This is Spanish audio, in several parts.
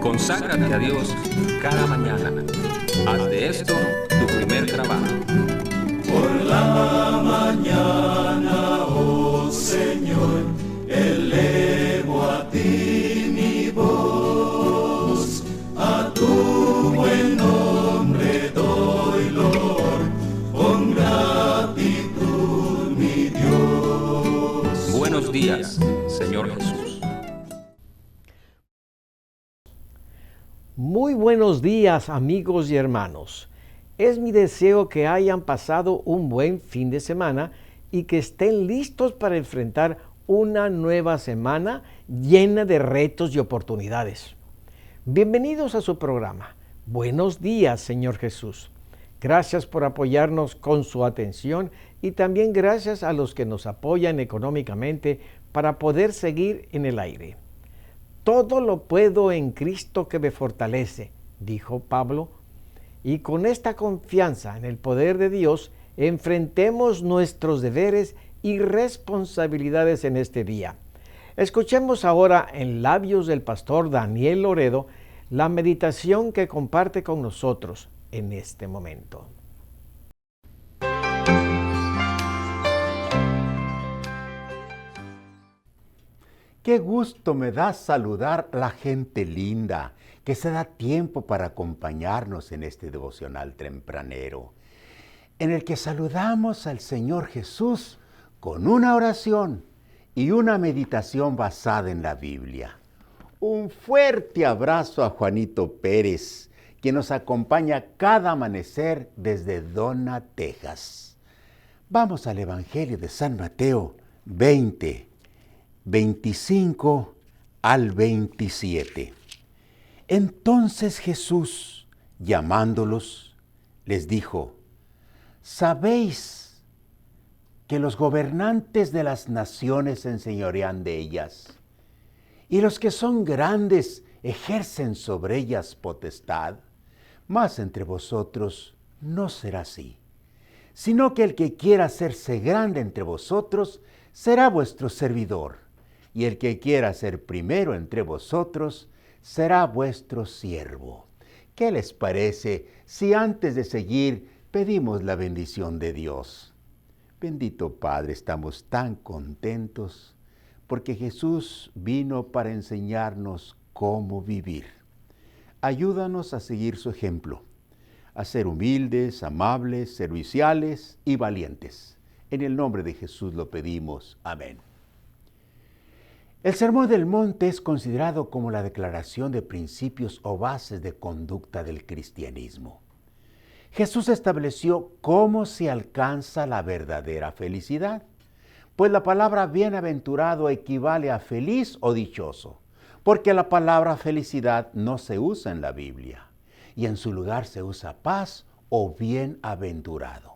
Conságrate a Dios cada mañana. Haz de esto tu primer trabajo. Por la mañana, oh Señor, elevo a ti mi voz, a tu buen nombre doy loor, con gratitud mi Dios. Buenos días, Señor Jesús. Muy buenos días, amigos y hermanos. Es mi deseo que hayan pasado un buen fin de semana y que estén listos para enfrentar una nueva semana llena de retos y oportunidades. Bienvenidos a su programa. Buenos días, Señor Jesús. Gracias por apoyarnos con su atención y también gracias a los que nos apoyan económicamente para poder seguir en el aire. Todo lo puedo en Cristo que me fortalece, dijo Pablo, y con esta confianza en el poder de Dios, enfrentemos nuestros deberes y responsabilidades en este día. Escuchemos ahora en labios del pastor Daniel Loredo la meditación que comparte con nosotros en este momento. Qué gusto me da saludar a la gente linda que se da tiempo para acompañarnos en este devocional tempranero, en el que saludamos al Señor Jesús con una oración y una meditación basada en la Biblia. Un fuerte abrazo a Juanito Pérez, quien nos acompaña cada amanecer desde Donna, Texas. Vamos al Evangelio de San Mateo 20, 25 al 27. Entonces Jesús, llamándolos, les dijo: ¿sabéis que los gobernantes de las naciones se enseñorean de ellas, y los que son grandes ejercen sobre ellas potestad? Mas entre vosotros no será así, sino que el que quiera hacerse grande entre vosotros será vuestro servidor, y el que quiera ser primero entre vosotros será vuestro siervo. ¿Qué les parece si antes de seguir pedimos la bendición de Dios? Bendito Padre, estamos tan contentos porque Jesús vino para enseñarnos cómo vivir. Ayúdanos a seguir su ejemplo, a ser humildes, amables, serviciales y valientes. En el nombre de Jesús lo pedimos. Amén. El Sermón del Monte es considerado como la declaración de principios o bases de conducta del cristianismo. Jesús estableció cómo se alcanza la verdadera felicidad, pues la palabra bienaventurado equivale a feliz o dichoso, porque la palabra felicidad no se usa en la Biblia, y en su lugar se usa paz o bienaventurado.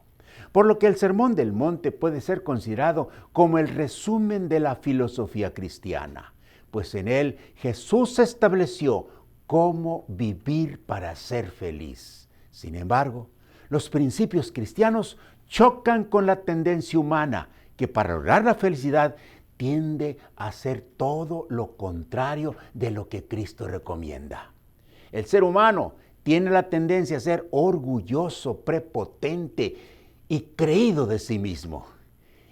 Por lo que el Sermón del Monte puede ser considerado como el resumen de la filosofía cristiana, pues en él Jesús estableció cómo vivir para ser feliz. Sin embargo, los principios cristianos chocan con la tendencia humana, que para lograr la felicidad tiende a hacer todo lo contrario de lo que Cristo recomienda. El ser humano tiene la tendencia a ser orgulloso, prepotente y creído de sí mismo.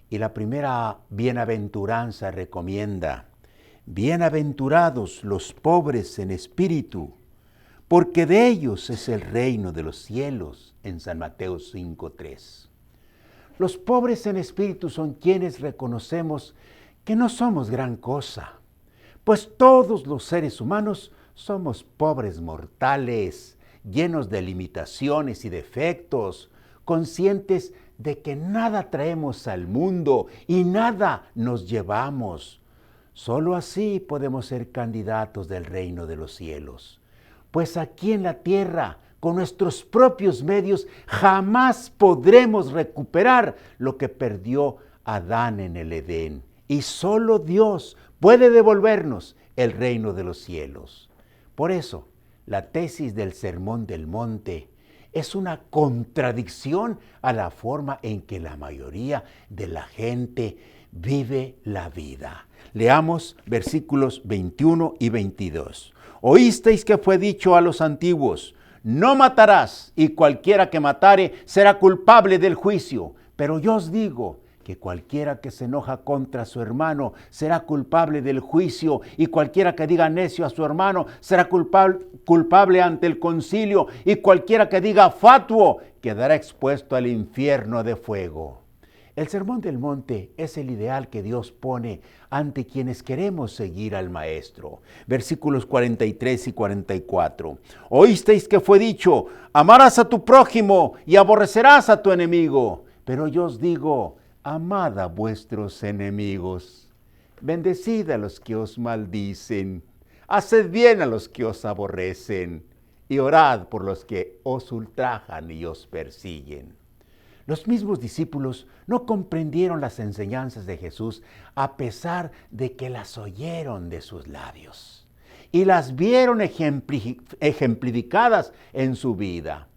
Y la primera bienaventuranza recomienda: bienaventurados los pobres en espíritu, porque de ellos es el reino de los cielos, en San Mateo 5:3. Los pobres en espíritu son quienes reconocemos que no somos gran cosa, pues todos los seres humanos somos pobres mortales, llenos de limitaciones y defectos, conscientes de que nada traemos al mundo y nada nos llevamos. Solo así podemos ser candidatos del reino de los cielos. Pues aquí en la tierra, con nuestros propios medios, jamás podremos recuperar lo que perdió Adán en el Edén. Y solo Dios puede devolvernos el reino de los cielos. Por eso, la tesis del Sermón del Monte es una contradicción a la forma en que la mayoría de la gente vive la vida. Leamos versículos 21 y 22. Oísteis que fue dicho a los antiguos: no matarás, y cualquiera que matare será culpable del juicio. Pero yo os digo que cualquiera que se enoja contra su hermano será culpable del juicio, y cualquiera que diga necio a su hermano será culpable ante el concilio, y cualquiera que diga fatuo quedará expuesto al infierno de fuego. El Sermón del Monte es el ideal que Dios pone ante quienes queremos seguir al Maestro. Versículos 43 y 44. Oísteis que fue dicho: amarás a tu prójimo y aborrecerás a tu enemigo. Pero yo os digo: amad a vuestros enemigos. Bendecid a los que os maldicen. Haced bien a los que os aborrecen. Y orad por los que os ultrajan y os persiguen. Los mismos discípulos no comprendieron las enseñanzas de Jesús a pesar de que las oyeron de sus labios y las vieron ejemplificadas en su vida.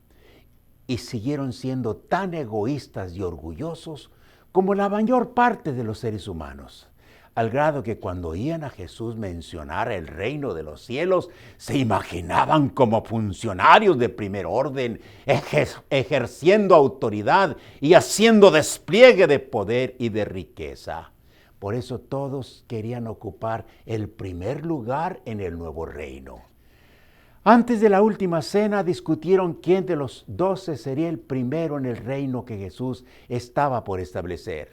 Y siguieron siendo tan egoístas y orgullosos como la mayor parte de los seres humanos, al grado que cuando oían a Jesús mencionar el reino de los cielos, se imaginaban como funcionarios de primer orden, ejerciendo autoridad y haciendo despliegue de poder y de riqueza. Por eso todos querían ocupar el primer lugar en el nuevo reino. Antes de la última cena discutieron quién de los 12 sería el primero en el reino que Jesús estaba por establecer.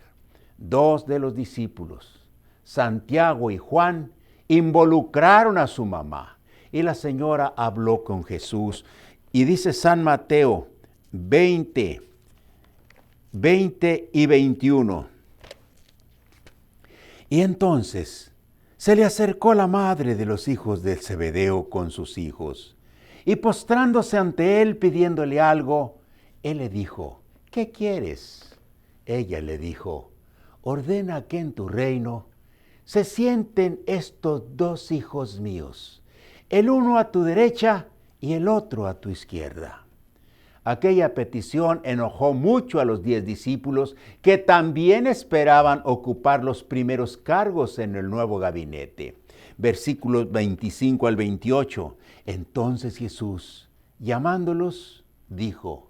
2 de los discípulos, Santiago y Juan, involucraron a su mamá, y la señora habló con Jesús. Y dice San Mateo 20 y 21. Y entonces se le acercó la madre de los hijos de Zebedeo con sus hijos, y postrándose ante él pidiéndole algo, él le dijo: ¿qué quieres? Ella le dijo: ordena que en tu reino se sienten estos 2 hijos míos, el uno a tu derecha y el otro a tu izquierda. Aquella petición enojó mucho a los 10 discípulos, que también esperaban ocupar los primeros cargos en el nuevo gabinete. Versículos 25 al 28. Entonces Jesús, llamándolos, dijo: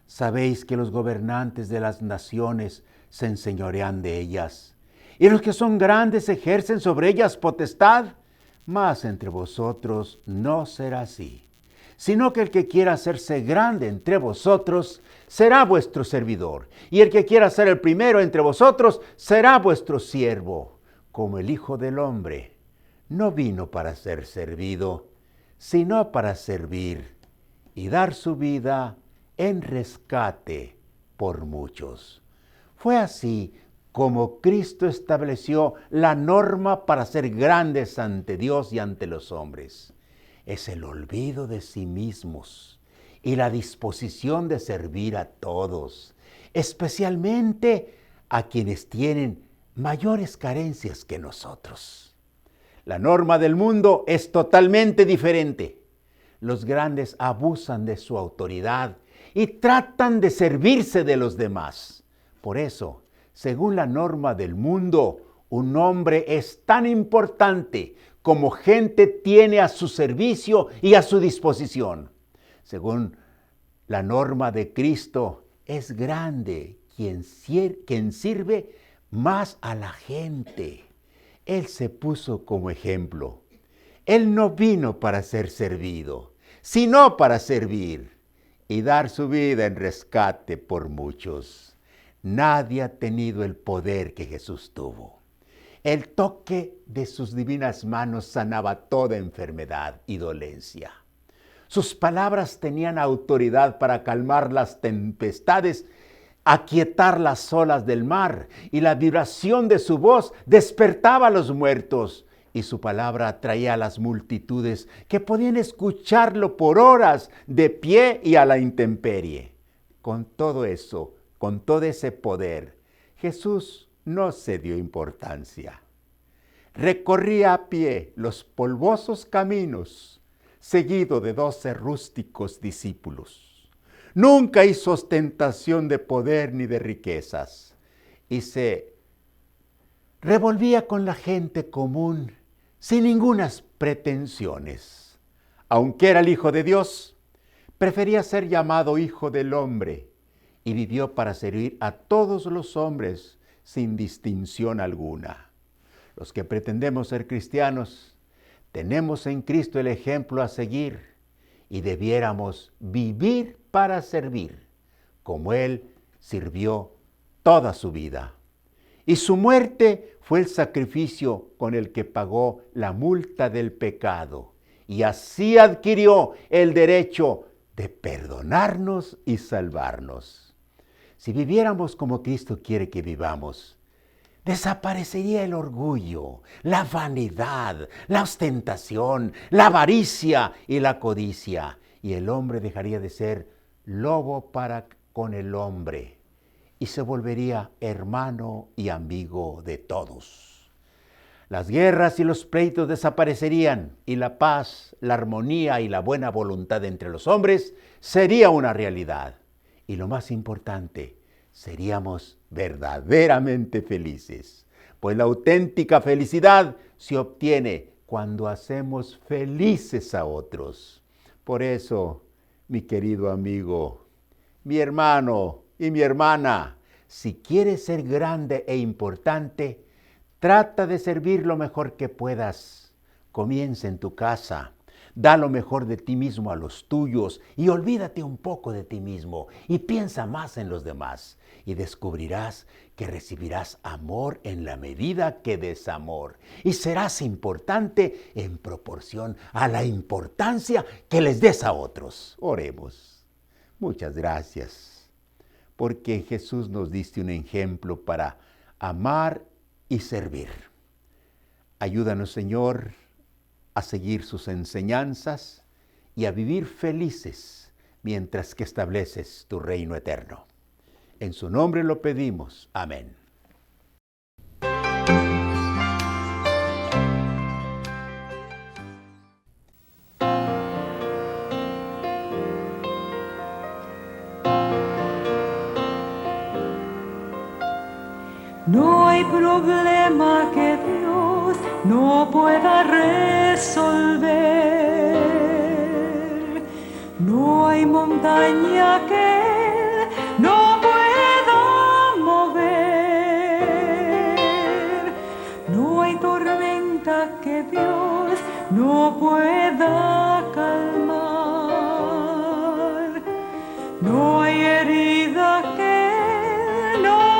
sabéis que los gobernantes de las naciones se enseñorean de ellas, y los que son grandes ejercen sobre ellas potestad, mas entre vosotros no será así, sino que el que quiera hacerse grande entre vosotros será vuestro servidor, y el que quiera ser el primero entre vosotros será vuestro siervo, como el Hijo del Hombre no vino para ser servido, sino para servir y dar su vida en rescate por muchos. Fue así como Cristo estableció la norma para ser grandes ante Dios y ante los hombres. Es el olvido de sí mismos y la disposición de servir a todos, especialmente a quienes tienen mayores carencias que nosotros. La norma del mundo es totalmente diferente. Los grandes abusan de su autoridad y tratan de servirse de los demás. Por eso, según la norma del mundo, un hombre es tan importante como gente tiene a su servicio y a su disposición. Según la norma de Cristo, es grande quien sirve más a la gente. Él se puso como ejemplo. Él no vino para ser servido, sino para servir y dar su vida en rescate por muchos. Nadie ha tenido el poder que Jesús tuvo. El toque de sus divinas manos sanaba toda enfermedad y dolencia. Sus palabras tenían autoridad para calmar las tempestades, aquietar las olas del mar, y la vibración de su voz despertaba a los muertos, y su palabra atraía a las multitudes que podían escucharlo por horas de pie y a la intemperie. Con todo eso, con todo ese poder, Jesús no se dio importancia. Recorría a pie los polvosos caminos, seguido de 12 rústicos discípulos. Nunca hizo ostentación de poder ni de riquezas, y se revolvía con la gente común sin ningunas pretensiones. aunque era el Hijo de Dios, prefería ser llamado Hijo del Hombre y vivió para servir a todos los hombres sin distinción alguna. Los que pretendemos ser cristianos, tenemos en Cristo el ejemplo a seguir y debiéramos vivir para servir, como Él sirvió toda su vida. Y su muerte fue el sacrificio con el que pagó la multa del pecado y así adquirió el derecho de perdonarnos y salvarnos. Si viviéramos como Cristo quiere que vivamos, desaparecería el orgullo, la vanidad, la ostentación, la avaricia y la codicia, y el hombre dejaría de ser lobo para con el hombre y se volvería hermano y amigo de todos. Las guerras y los pleitos desaparecerían y la paz, la armonía y la buena voluntad entre los hombres sería una realidad. Y lo más importante, seríamos verdaderamente felices, pues la auténtica felicidad se obtiene cuando hacemos felices a otros. Por eso, mi querido amigo, mi hermano y mi hermana, si quieres ser grande e importante, trata de servir lo mejor que puedas. Comienza en tu casa. Da lo mejor de ti mismo a los tuyos y olvídate un poco de ti mismo y piensa más en los demás. Y descubrirás que recibirás amor en la medida que des amor. Y serás importante en proporción a la importancia que les des a otros. Oremos. Muchas gracias, porque en Jesús nos diste un ejemplo para amar y servir. Ayúdanos, Señor, a seguir sus enseñanzas y a vivir felices mientras que estableces tu reino eterno. En su nombre lo pedimos. Amén. No hay problema que Dios no pueda resolver. No hay montaña que Él no pueda mover. No hay tormenta que Dios no pueda calmar. No hay herida que Él no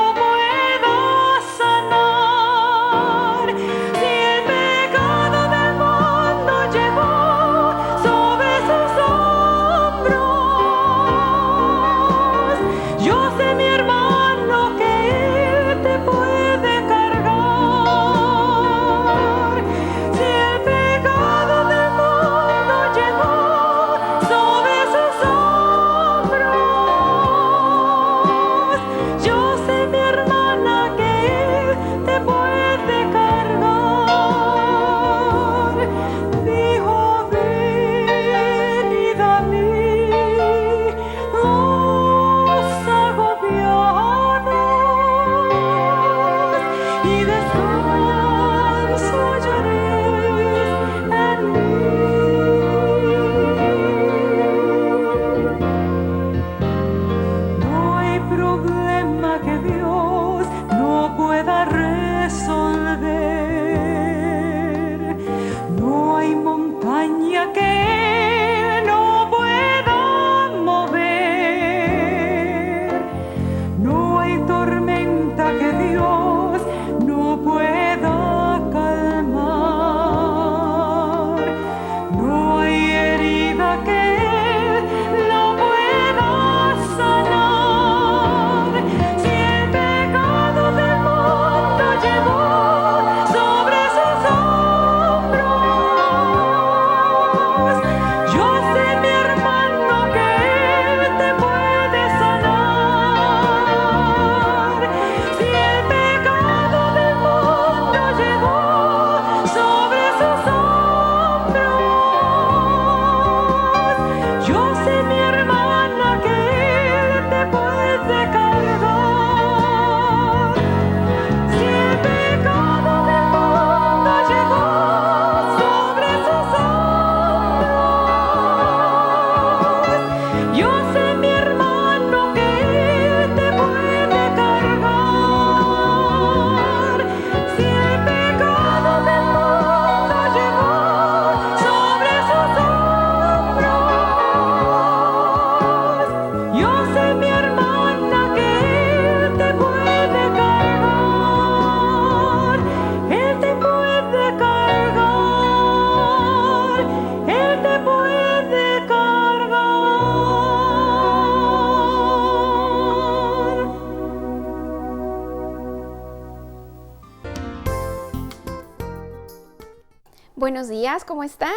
Buenos días, ¿cómo están?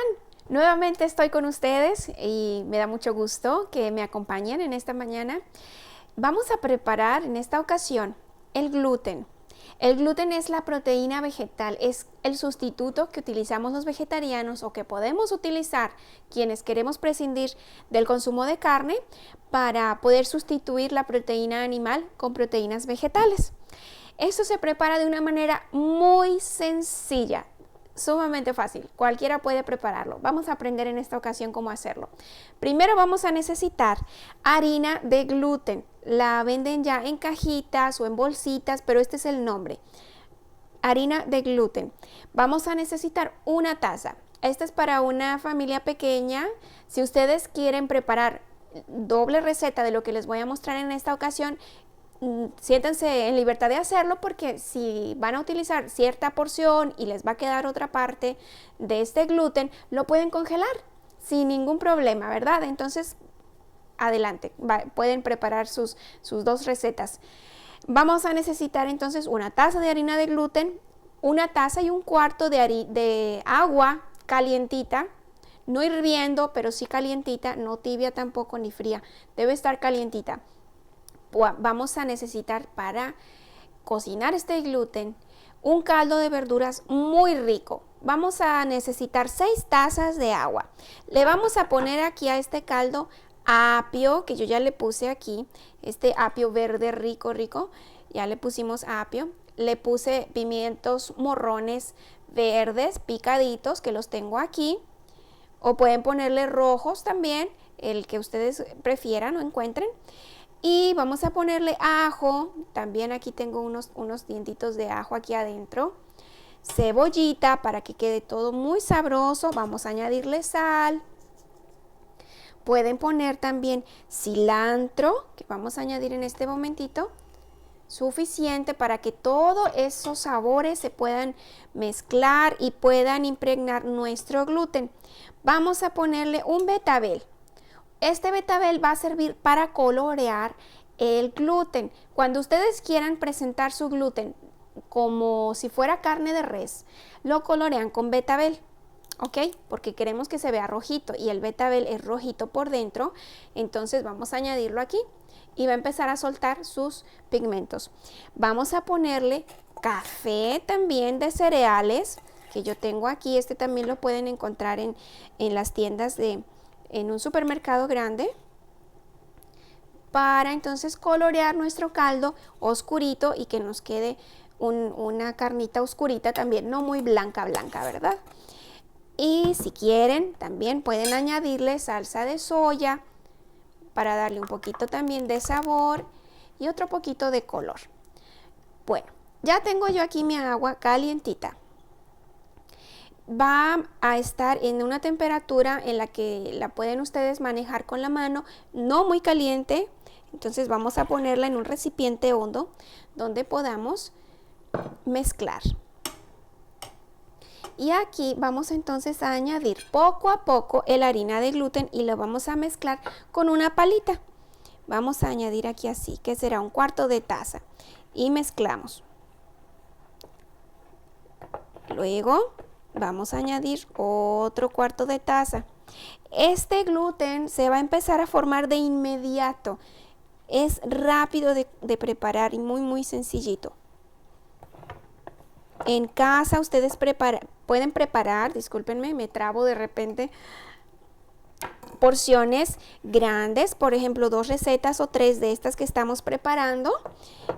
Nuevamente estoy con ustedes y me da mucho gusto que me acompañen en esta mañana. Vamos a preparar en esta ocasión el gluten. El gluten es la proteína vegetal, es el sustituto que utilizamos los vegetarianos o que podemos utilizar quienes queremos prescindir del consumo de carne para poder sustituir la proteína animal con proteínas vegetales. Esto se prepara de una manera muy sencilla, sumamente fácil, cualquiera puede prepararlo. Vamos a aprender en esta ocasión cómo hacerlo. Primero vamos a necesitar harina de gluten. La venden ya en cajitas o en bolsitas, pero este es el nombre. Harina de gluten. Vamos a necesitar una taza. Esta es para una familia pequeña. Si ustedes quieren preparar doble receta de lo que les voy a mostrar en esta ocasión, siéntense en libertad de hacerlo, porque si van a utilizar cierta porción y les va a quedar otra parte de este gluten, lo pueden congelar sin ningún problema, ¿verdad? Entonces, adelante, pueden preparar sus dos recetas. Vamos a necesitar entonces una taza de harina de gluten, una taza y un cuarto de agua calientita, no hirviendo, pero sí calientita, no tibia tampoco ni fría, debe estar calientita. Vamos a necesitar para cocinar este gluten un caldo de verduras muy rico. Vamos a necesitar 6 tazas de agua. Le vamos a poner aquí a este caldo apio, que yo ya le puse aquí, este apio verde rico, ya le pusimos apio. Le puse pimientos morrones verdes picaditos, que los tengo aquí, o pueden ponerle rojos también, el que ustedes prefieran o encuentren. Y vamos a ponerle ajo, también aquí tengo unos dientitos de ajo aquí adentro, cebollita para que quede todo muy sabroso. Vamos a añadirle sal, pueden poner también cilantro, que vamos a añadir en este momentito, suficiente para que todos esos sabores se puedan mezclar y puedan impregnar nuestro gluten. Vamos a ponerle un betabel. Este betabel va a servir para colorear el gluten. Cuando ustedes quieran presentar su gluten como si fuera carne de res, lo colorean con betabel, ¿ok? Porque queremos que se vea rojito y el betabel es rojito por dentro. Entonces vamos a añadirlo aquí y va a empezar a soltar sus pigmentos. Vamos a ponerle café también de cereales, que yo tengo aquí. Este también lo pueden encontrar en las tiendas en un supermercado grande, para entonces colorear nuestro caldo oscurito y que nos quede una carnita oscurita también, no muy blanca, ¿verdad? Y si quieren, también pueden añadirle salsa de soya para darle un poquito también de sabor y otro poquito de color. Bueno, ya tengo yo aquí mi agua calientita. Va a estar en una temperatura en la que la pueden ustedes manejar con la mano, no muy caliente. Entonces vamos a ponerla en un recipiente hondo donde podamos mezclar. Y aquí vamos entonces a añadir poco a poco la harina de gluten y lo vamos a mezclar con una palita. Vamos a añadir aquí así, que será un cuarto de taza, y mezclamos. Luego vamos a añadir otro cuarto de taza. Este gluten se va a empezar a formar de inmediato. Es rápido de preparar y muy sencillito. En casa ustedes pueden preparar, discúlpenme, me trabo de repente, porciones grandes, por ejemplo 2 recetas o 3 de estas que estamos preparando.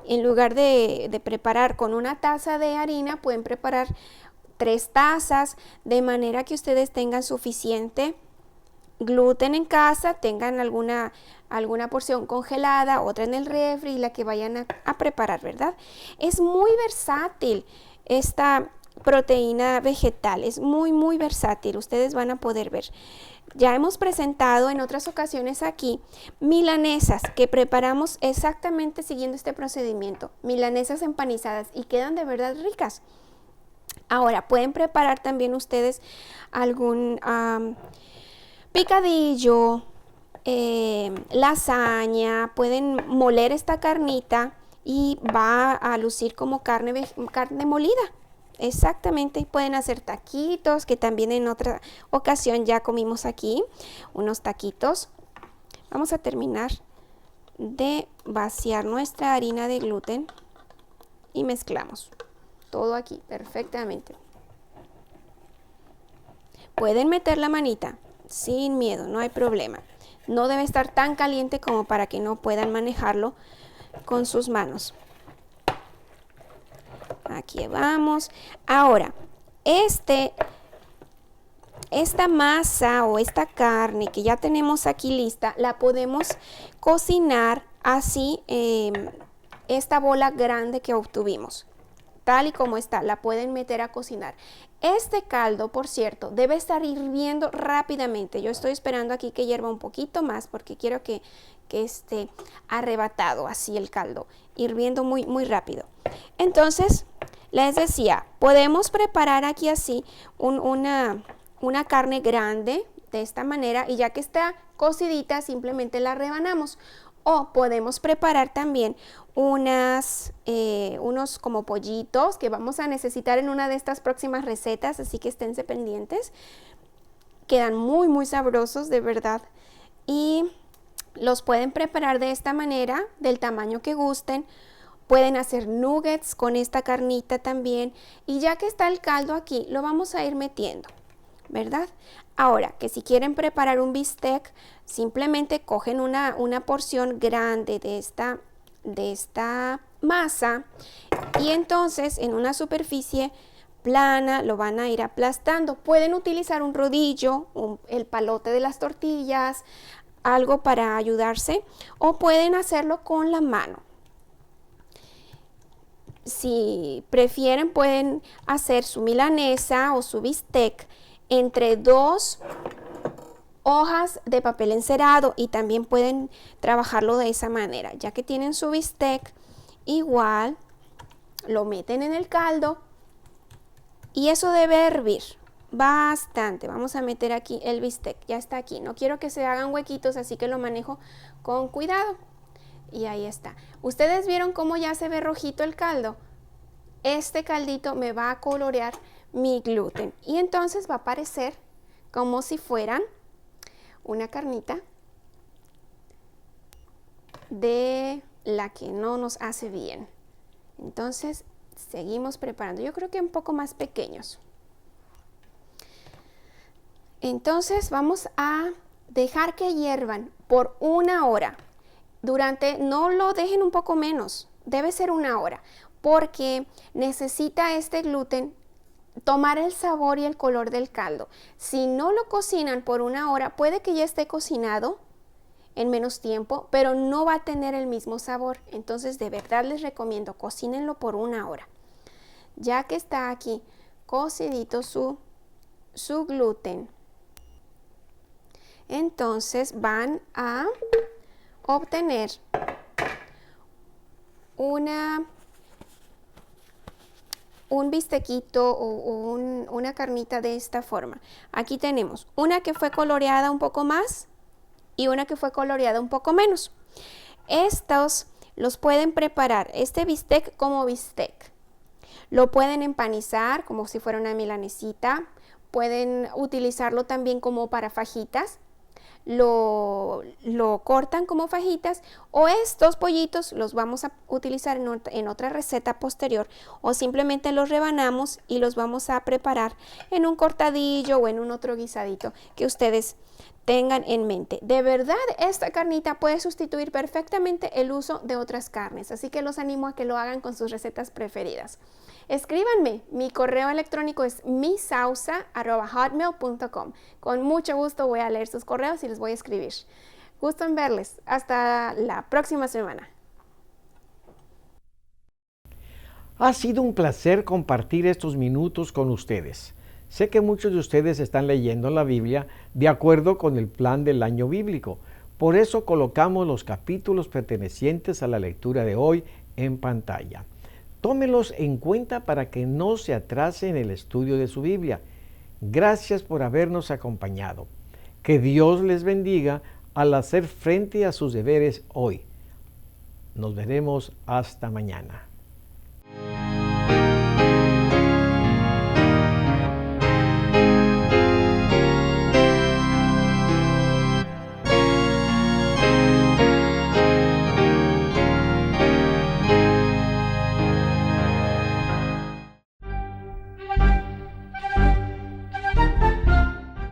En lugar de preparar con una taza de harina, pueden preparar 3 tazas, de manera que ustedes tengan suficiente gluten en casa, tengan alguna porción congelada, otra en el refri, y la que vayan a preparar, ¿verdad? Es muy versátil esta proteína vegetal, es muy versátil, ustedes van a poder ver. Ya hemos presentado en otras ocasiones aquí milanesas que preparamos exactamente siguiendo este procedimiento, milanesas empanizadas, y quedan de verdad ricas. Ahora, pueden preparar también ustedes algún picadillo, lasaña, pueden moler esta carnita y va a lucir como carne molida. exactamente. Pueden hacer taquitos, que también en otra ocasión ya comimos aquí, unos taquitos. Vamos a terminar de vaciar nuestra harina de gluten y mezclamos todo aquí perfectamente. Pueden meter la manita sin miedo, no hay problema. No debe estar tan caliente como para que no puedan manejarlo con sus manos. Aquí vamos. Ahora, esta masa o esta carne que ya tenemos aquí lista, la podemos cocinar así, esta bola grande que obtuvimos. Tal y como está, la pueden meter a cocinar. Este caldo, por cierto, debe estar hirviendo rápidamente. Yo estoy esperando aquí que hierva un poquito más porque quiero que esté arrebatado así el caldo, hirviendo muy, muy rápido. Entonces, les decía, podemos preparar aquí así una carne grande de esta manera y ya que está cocidita, simplemente la rebanamos. O podemos preparar también unos como pollitos que vamos a necesitar en una de estas próximas recetas, así que esténse pendientes. Quedan muy, muy sabrosos, de verdad. Y los pueden preparar de esta manera, del tamaño que gusten. Pueden hacer nuggets con esta carnita también. Y ya que está el caldo aquí, lo vamos a ir metiendo, ¿verdad? Ahora, que si quieren preparar un bistec, simplemente cogen una porción grande de esta masa y entonces en una superficie plana lo van a ir aplastando. Pueden utilizar un rodillo, el palote de las tortillas, algo para ayudarse, o pueden hacerlo con la mano. Si prefieren, pueden hacer su milanesa o su bistec entre 2 hojas de papel encerado y también pueden trabajarlo de esa manera. Ya que tienen su bistec, igual lo meten en el caldo y eso debe hervir bastante. Vamos a meter aquí el bistec, ya está aquí. No quiero que se hagan huequitos, así que lo manejo con cuidado. Y ahí está. ¿Ustedes vieron cómo ya se ve rojito el caldo? Este caldito me va a colorear mi gluten y entonces va a parecer como si fueran una carnita de la que no nos hace bien. Entonces seguimos preparando. Yo creo que un poco más pequeños. Entonces vamos a dejar que hiervan por 1 hora. No lo dejen un poco menos, debe ser 1 hora, porque necesita este gluten tomar el sabor y el color del caldo. Si no lo cocinan por 1 hora, puede que ya esté cocinado en menos tiempo, pero no va a tener el mismo sabor. Entonces, de verdad les recomiendo, cocínenlo por 1 hora. Ya que está aquí cocidito su gluten, entonces van a obtener un bistequito o una carnita de esta forma. Aquí tenemos una que fue coloreada un poco más y una que fue coloreada un poco menos. Estos los pueden preparar, este bistec como bistec. Lo pueden empanizar como si fuera una milanesita. Pueden utilizarlo también como para fajitas. Lo cortan como fajitas, o estos pollitos los vamos a utilizar en otra receta posterior, o simplemente los rebanamos y los vamos a preparar en un cortadillo o en un otro guisadito que ustedes tengan en mente. De verdad, esta carnita puede sustituir perfectamente el uso de otras carnes, así que los animo a que lo hagan con sus recetas preferidas. Escríbanme, mi correo electrónico es misausa@hotmail.com. Con mucho gusto voy a leer sus correos y les voy a escribir. Gusto en verles. Hasta la próxima semana. Ha sido un placer compartir estos minutos con ustedes. Sé que muchos de ustedes están leyendo la Biblia de acuerdo con el plan del año bíblico. Por eso colocamos los capítulos pertenecientes a la lectura de hoy en pantalla. Tómelos en cuenta para que no se atrase en el estudio de su Biblia. Gracias por habernos acompañado. Que Dios les bendiga al hacer frente a sus deberes hoy. Nos veremos hasta mañana.